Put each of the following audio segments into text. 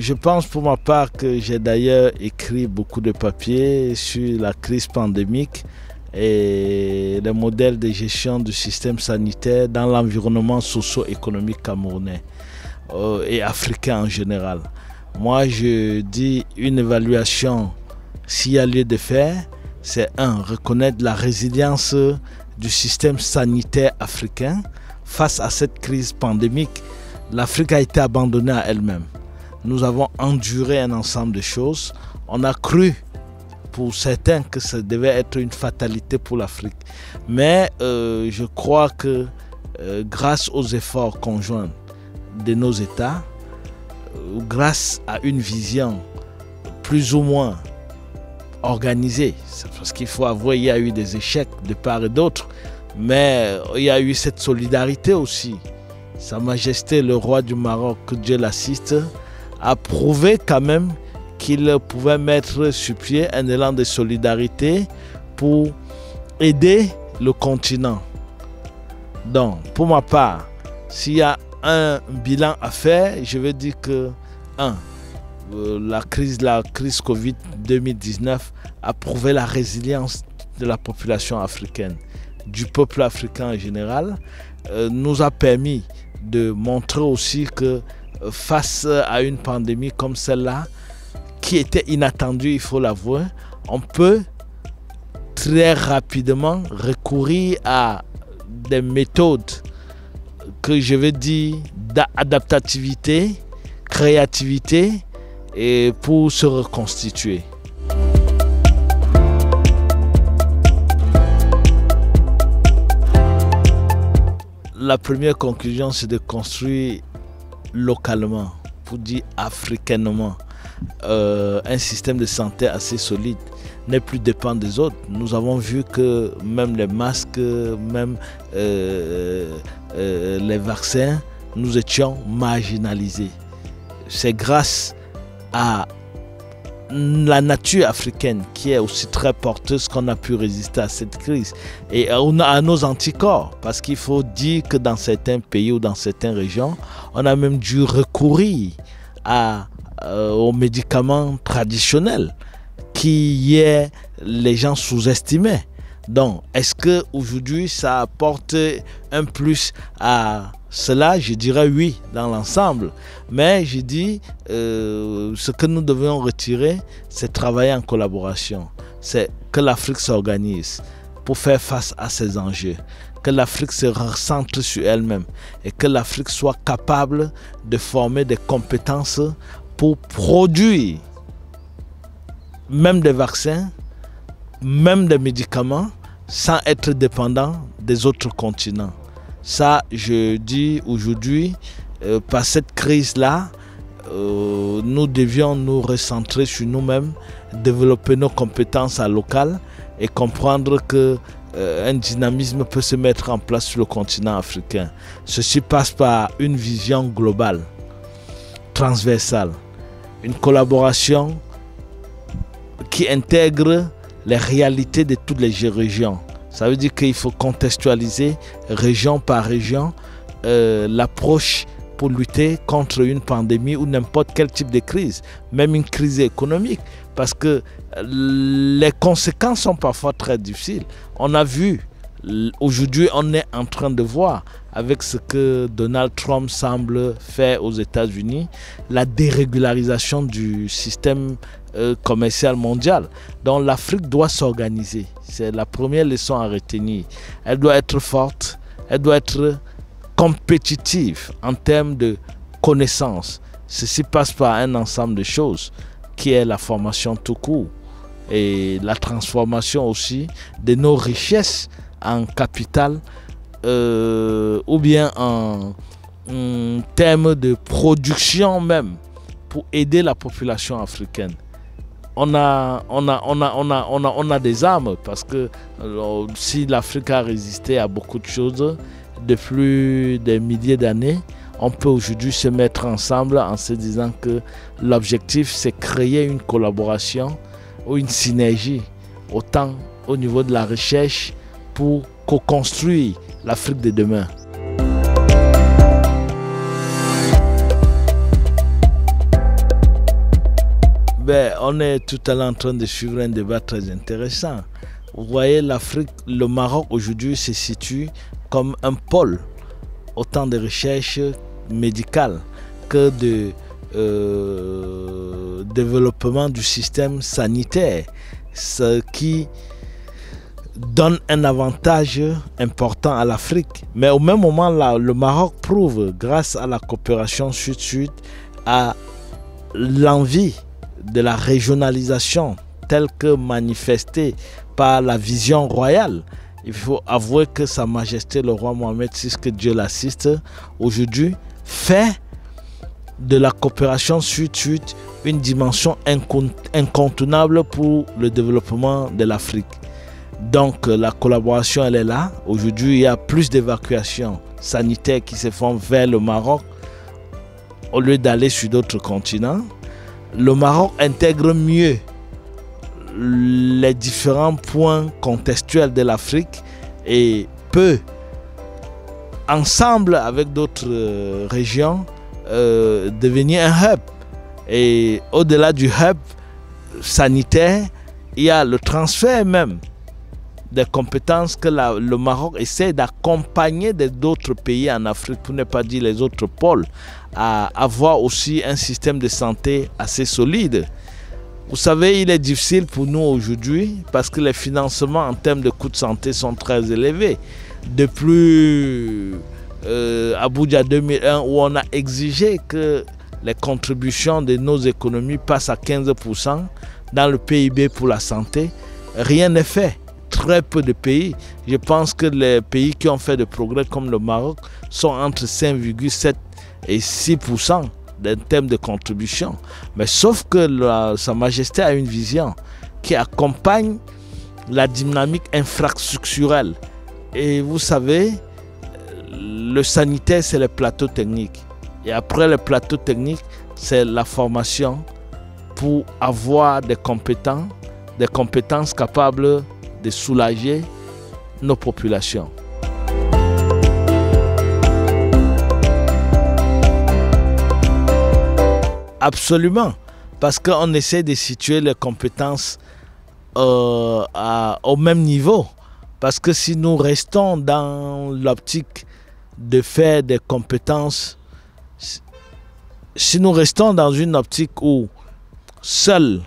Je pense pour ma part que j'ai d'ailleurs écrit beaucoup de papiers sur la crise pandémique et les modèles de gestion du système sanitaire dans l'environnement socio-économique camerounais et africain en général. Moi, je dis une évaluation, s'il y a lieu de faire, c'est reconnaître la résilience du système sanitaire africain face à cette crise pandémique. L'Afrique a été abandonnée à elle-même. Nous avons enduré un ensemble de choses. On a cru, pour certains, que ça devait être une fatalité pour l'Afrique. Mais je crois que grâce aux efforts conjoints de nos États, grâce à une vision plus ou moins organisée, parce qu'il faut avouer, il y a eu des échecs de part et d'autre, mais il y a eu cette solidarité aussi. Sa Majesté le roi du Maroc, que Dieu l'assiste, a prouvé quand même qu'il pouvait mettre sur pied un élan de solidarité pour aider le continent. Donc, pour ma part, s'il y a un bilan à faire, je veux dire que, la crise Covid 2019 a prouvé la résilience de la population africaine, du peuple africain en général, nous a permis de montrer aussi que face à une pandémie comme celle-là, qui était inattendue, il faut l'avouer, on peut très rapidement recourir à des méthodes que je vais dire d'adaptativité, créativité, et pour se reconstituer. La première conclusion, c'est de construire localement, pour dire africainement, un système de santé assez solide, n'est plus dépendant des autres. Nous avons vu que même les masques, même les vaccins, nous étions marginalisés. C'est grâce à la nature africaine qui est aussi très porteuse qu'on a pu résister à cette crise et à nos anticorps, parce qu'il faut dire que dans certains pays ou dans certaines régions, on a même dû recourir aux médicaments traditionnels qui les gens sous-estimaient. Donc, est-ce qu'aujourd'hui ça apporte un plus à cela? Je dirais oui dans l'ensemble, mais je dis ce que nous devons retirer, c'est travailler en collaboration, c'est que l'Afrique s'organise pour faire face à ces enjeux, que l'Afrique se recentre sur elle-même et que l'Afrique soit capable de former des compétences pour produire même des vaccins, même des médicaments, sans être dépendant des autres continents. Ça, je dis aujourd'hui, par cette crise-là, nous devions nous recentrer sur nous-mêmes, développer nos compétences à local et comprendre qu'un dynamisme peut se mettre en place sur le continent africain. Ceci passe par une vision globale, transversale, une collaboration qui intègre les réalités de toutes les régions. Ça veut dire qu'il faut contextualiser région par région l'approche pour lutter contre une pandémie ou n'importe quel type de crise, même une crise économique, parce que les conséquences sont parfois très difficiles. On a vu, aujourd'hui on est en train de voir avec ce que Donald Trump semble faire aux États-Unis, la dérégularisation du système commercial mondial. Donc l'Afrique doit s'organiser. C'est la première leçon à retenir. Elle doit être forte, elle doit être compétitive en termes de connaissances. Ceci passe par un ensemble de choses qui est la formation tout court et la transformation aussi de nos richesses en capital ou bien en termes de production même pour aider la population africaine. On a des armes parce que si l'Afrique a résisté à beaucoup de choses depuis des milliers d'années, on peut aujourd'hui se mettre ensemble en se disant que l'objectif c'est créer une collaboration ou une synergie autant au niveau de la recherche pour co-construire l'Afrique de demain. Ben, on est tout à l'heure en train de suivre un débat très intéressant. Vous voyez, l'Afrique, le Maroc aujourd'hui se situe comme un pôle, autant de recherche médicale que de développement du système sanitaire, ce qui donne un avantage important à l'Afrique. Mais au même moment, là, le Maroc prouve, grâce à la coopération sud-sud, à l'envie de la régionalisation telle que manifestée par la vision royale. Il faut avouer que Sa Majesté le roi Mohamed VI, que Dieu l'assiste, aujourd'hui fait de la coopération sud-sud une dimension incontournable pour le développement de l'Afrique. Donc la collaboration, elle est là. Aujourd'hui, il y a plus d'évacuations sanitaires qui se font vers le Maroc au lieu d'aller sur d'autres continents. Le Maroc intègre mieux les différents points contextuels de l'Afrique et peut, ensemble avec d'autres régions, devenir un hub. Et au-delà du hub sanitaire, il y a le transfert même des compétences que le Maroc essaie d'accompagner d'autres pays en Afrique, pour ne pas dire les autres pôles, à avoir aussi un système de santé assez solide. Vous savez, il est difficile pour nous aujourd'hui parce que les financements en termes de coûts de santé sont très élevés. Depuis Abuja 2001, où on a exigé que les contributions de nos économies passent à 15% dans le PIB pour la santé, rien n'est fait. Très peu de pays. Je pense que les pays qui ont fait des progrès comme le Maroc sont entre 5,7 et 6% en termes de contribution. Mais sauf que Sa Majesté a une vision qui accompagne la dynamique infrastructurelle. Et vous savez, le sanitaire, c'est le plateau technique. Et après le plateau technique, c'est la formation pour avoir des compétences capables de soulager nos populations. Absolument, parce qu'on essaie de situer les compétences au même niveau. Parce que si nous restons dans l'optique de faire des compétences, si nous restons dans une optique où seul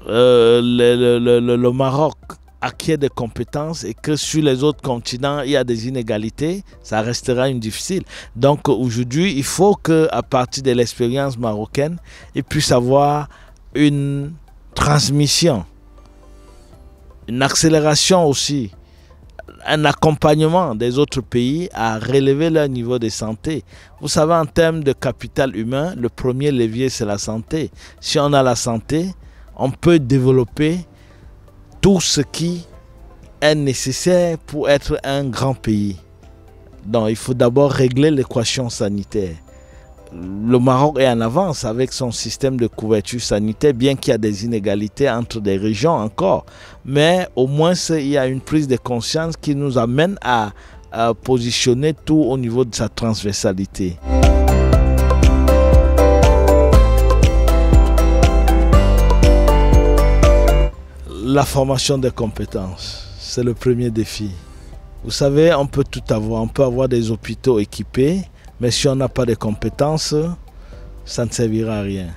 le Maroc acquiert des compétences et que sur les autres continents il y a des inégalités, ça restera difficile. Donc aujourd'hui, il faut qu'à partir de l'expérience marocaine, il puisse avoir une transmission, une accélération aussi, un accompagnement des autres pays à relever leur niveau de santé. Vous savez, en termes de capital humain, le premier levier, c'est la santé. Si on a la santé, on peut développer tout ce qui est nécessaire pour être un grand pays. Donc, il faut d'abord régler l'équation sanitaire. Le Maroc est en avance avec son système de couverture sanitaire, bien qu'il y a des inégalités entre des régions encore. Mais au moins, il y a une prise de conscience qui nous amène à positionner tout au niveau de sa transversalité. La formation des compétences, c'est le premier défi. Vous savez, on peut tout avoir. On peut avoir des hôpitaux équipés, mais si on n'a pas de compétences, ça ne servira à rien.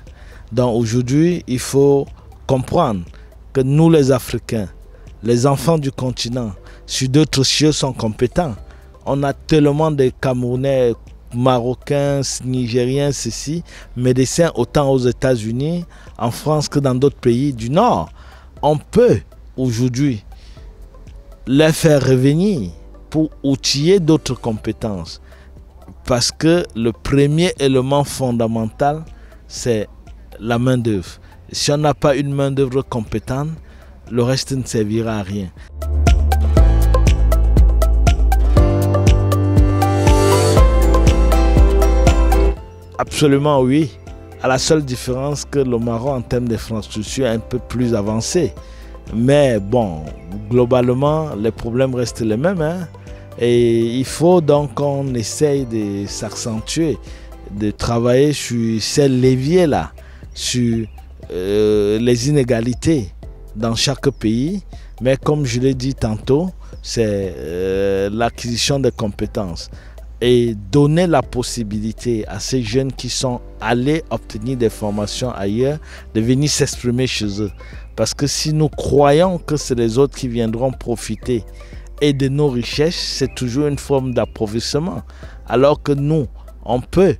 Donc aujourd'hui, il faut comprendre que nous les Africains, les enfants du continent, sur d'autres cieux sont compétents. On a tellement de Camerounais, Marocains, Nigériens, ceci, médecins autant aux États-Unis, en France que dans d'autres pays du Nord. On peut aujourd'hui les faire revenir pour outiller d'autres compétences. Parce que le premier élément fondamental, c'est la main-d'œuvre. Si on n'a pas une main-d'œuvre compétente, le reste ne servira à rien. Absolument oui. À la seule différence que le Maroc, en termes d'infrastructure, est un peu plus avancé. Mais bon, globalement, les problèmes restent les mêmes. Et il faut donc qu'on essaye de s'accentuer, de travailler sur ces leviers-là, sur les inégalités dans chaque pays, mais comme je l'ai dit tantôt, c'est l'acquisition de compétences et donner la possibilité à ces jeunes qui sont allés obtenir des formations ailleurs de venir s'exprimer chez eux. Parce que si nous croyons que c'est les autres qui viendront profiter et de nos richesses, c'est toujours une forme d'appauvrissement. Alors que nous, on peut,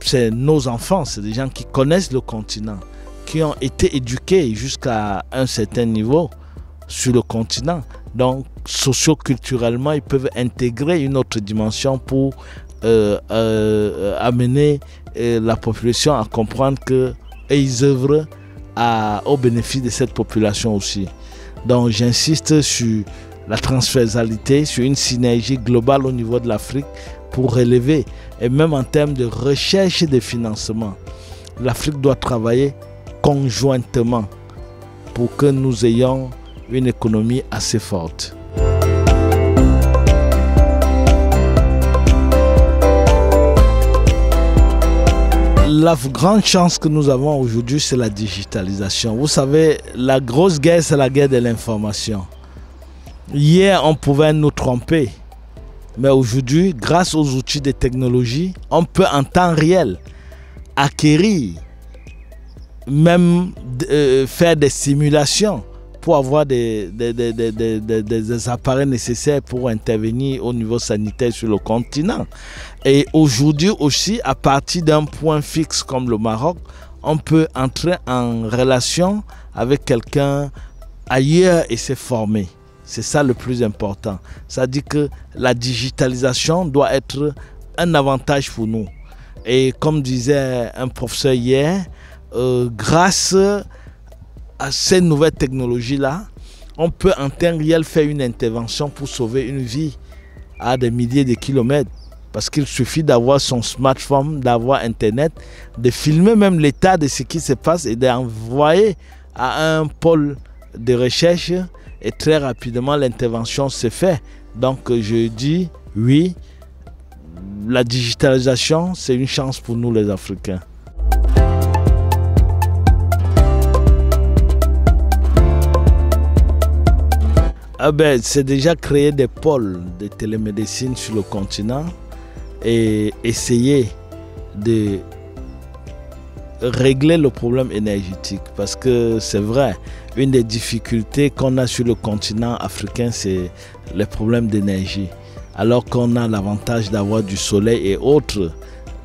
c'est nos enfants, c'est des gens qui connaissent le continent, qui ont été éduqués jusqu'à un certain niveau sur le continent. Donc, socio-culturellement, ils peuvent intégrer une autre dimension pour amener la population à comprendre qu'ils œuvrent au bénéfice de cette population aussi. Donc, j'insiste sur la transversalité, sur une synergie globale au niveau de l'Afrique pour relever, et même en termes de recherche et de financement, l'Afrique doit travailler conjointement pour que nous ayons une économie assez forte. La grande chance que nous avons aujourd'hui, c'est la digitalisation. Vous savez, la grosse guerre, c'est la guerre de l'information. Hier, on pouvait nous tromper. Mais aujourd'hui, grâce aux outils de technologie, on peut en temps réel acquérir, même faire des simulations pour avoir des appareils nécessaires pour intervenir au niveau sanitaire sur le continent. Et aujourd'hui aussi, à partir d'un point fixe comme le Maroc, on peut entrer en relation avec quelqu'un ailleurs et se former. C'est ça le plus important. Ça dit que la digitalisation doit être un avantage pour nous. Et comme disait un professeur hier, grâce à ces nouvelles technologies-là, on peut en temps réel faire une intervention pour sauver une vie à des milliers de kilomètres. Parce qu'il suffit d'avoir son smartphone, d'avoir Internet, de filmer même l'état de ce qui se passe et d'envoyer à un pôle de recherche. Et très rapidement, l'intervention se fait. Donc, je dis oui, la digitalisation, c'est une chance pour nous les Africains. C'est déjà créer des pôles de télémédecine sur le continent et essayer de régler le problème énergétique. Parce que c'est vrai, une des difficultés qu'on a sur le continent africain, c'est le problème d'énergie. Alors qu'on a l'avantage d'avoir du soleil et autres,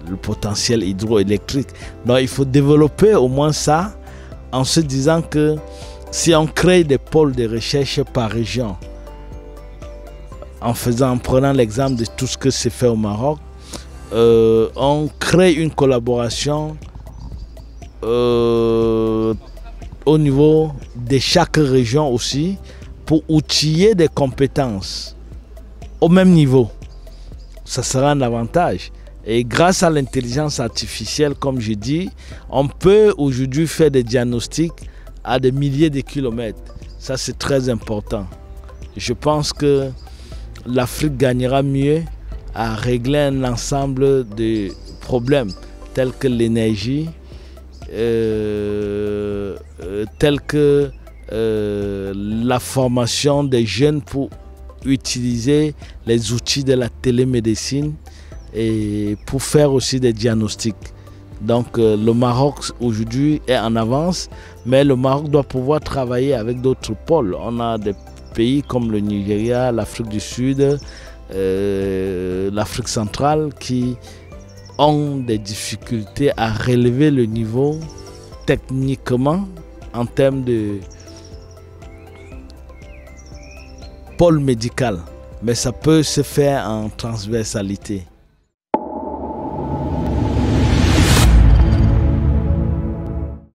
le potentiel hydroélectrique. Donc il faut développer au moins ça en se disant que si on crée des pôles de recherche par région, en prenant l'exemple de tout ce que c'est fait au Maroc, on crée une collaboration au niveau de chaque région aussi pour outiller des compétences au même niveau. Ça sera un avantage. Et grâce à l'intelligence artificielle, comme je dis, on peut aujourd'hui faire des diagnostics à des milliers de kilomètres. Ça, c'est très important. Je pense que l'Afrique gagnera mieux à régler un ensemble de problèmes tels que l'énergie, tels que la formation des jeunes pour utiliser les outils de la télémédecine et pour faire aussi des diagnostics. Donc le Maroc aujourd'hui est en avance, mais le Maroc doit pouvoir travailler avec d'autres pôles. On a des pays comme le Nigeria, l'Afrique du Sud, l'Afrique centrale qui ont des difficultés à relever le niveau techniquement en termes de pôle médical. Mais ça peut se faire en transversalité.